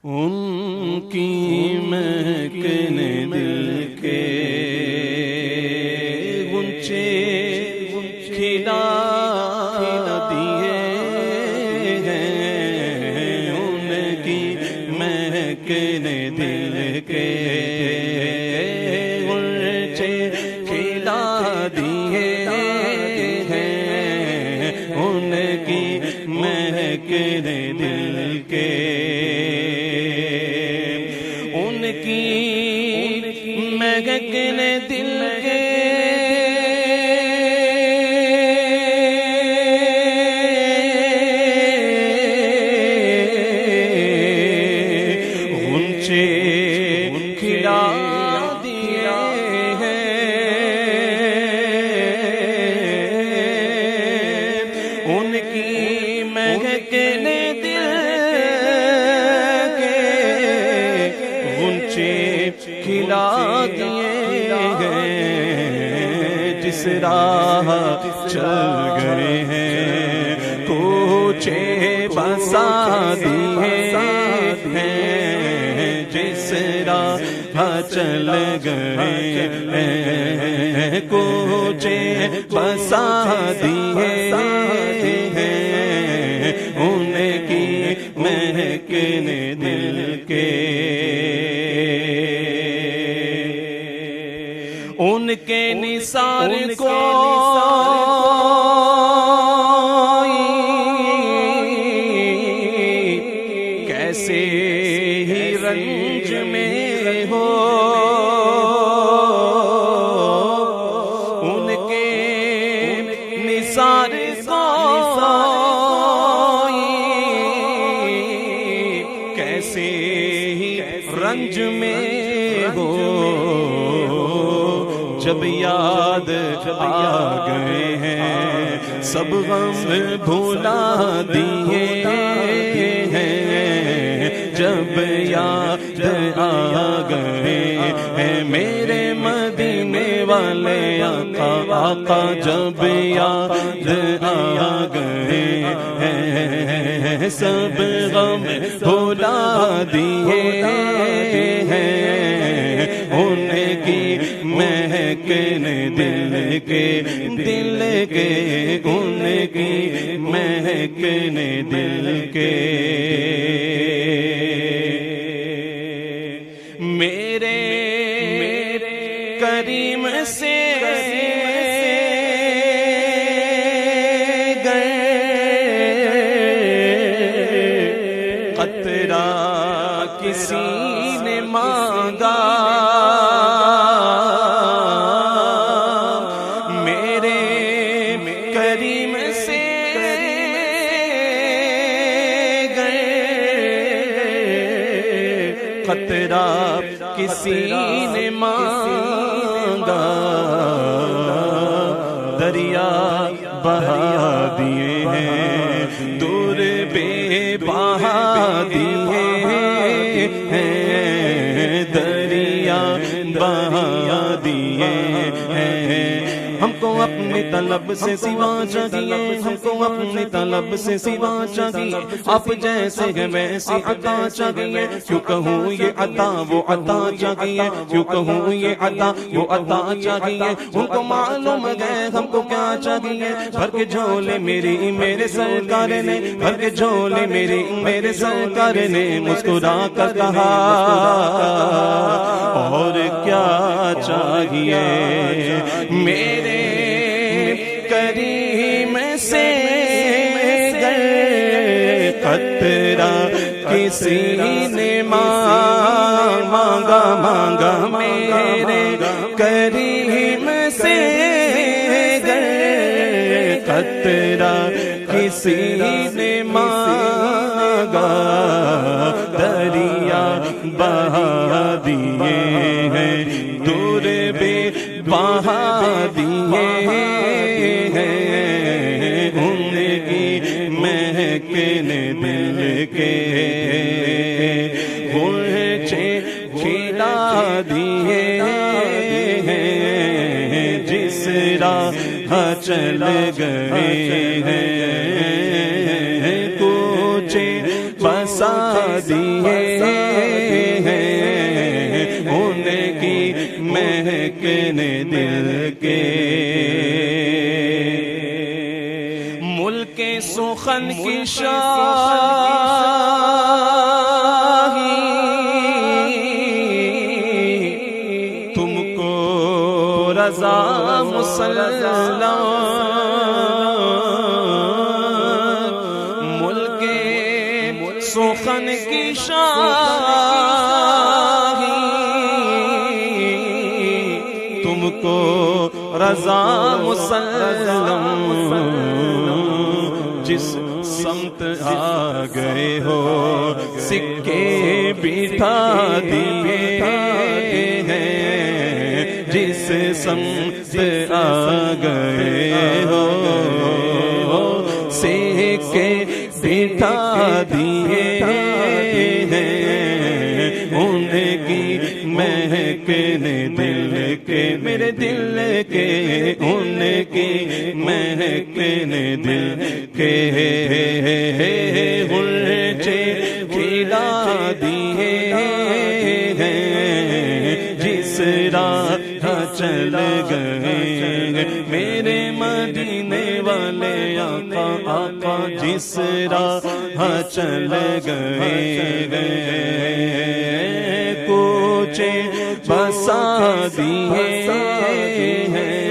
ان کی مہکنے دل کے غنچے کھلا دیے ہیں، ان کی مہکنے دل کے غنچے کھلا دیے ہیں، ان کی مہکنے دل کے مہکنے دل کے غنچے کھلا دیے ہیں، ان کی مہکنے دل کے غنچے کھلا دیے ہیں، جس راہ چل گئے ہیں کوچے بسا دیے ہیں، جس راہ چل گئے ہیں کوچے بسا دیے ہیں، ان کی مہکنے دل کے ان کے نثار کو کیسے ہی رنج میں ہو، ان کے نثار کو کیسے ہی رنج میں ہو، جب یاد آ گئے ہیں سب غم بھولا دیے ہیں، جب یاد آ گئے ہیں میرے مدینے والے آقا، آقا جب یاد آ گئے ہیں سب غم بھولا دیے ہیں، ان کی مہکنے دل کے ان کی مہکنے دل کے میرے کریم سے قطرہ کسی نے مانگا، قطرہ کسی نے مانگا، دریا بہا دیے ہیں دور بے بہا دیے ہیں، دریا بہا دیے ہیں، ہم کو اپنی طلب سے سوا چاہیے، ہم کو اپنی طلب سے سوا چاہیے، آپ جیسے ہیں ویسی عطا چاہیے، کیوں کہوں یہ عطا وہ عطا چاہیے، کیوں کہوں یہ عطا وہ عطا چاہیے، ان کو معلوم ہے ہم کو کیا چاہیے، بھر کے جھولے میرے سرکار نے، بھر کے جھولے میرے سرکار نے مسکرا کر کہا اور کیا چاہیے، میرے کریم سے قطرہ کسی نے مانگا، مانگا میرے کریم سے قطرہ کسی نے مانگا، دریا بہا دیے ہیں دور بے بہا دیے ہیں، ان کی مہکنے دل کے غنچے کھلا دیے ہیں، جس راہ چل گئے ہیں کوچے بسا دیے مہکنے دل کے ملک سخن کی شاہی تم کو رضا مسلم ملک سخن کی شاہی تم کو رضا مسلم جس سمت آ گئے ہو سکے بٹھا دیے ہیں جس سمت آ گئے ہو سکے بٹھا دیے ہیں ان کی مہکنے دل کے میرے دل کے ان کی مہکنے دل کے غنچے کھلا دیے ہیں جس راہ چل گئے میرے مدینے والے آقا آقا جس راہ چل گئے کوچے بسا دیے ہیں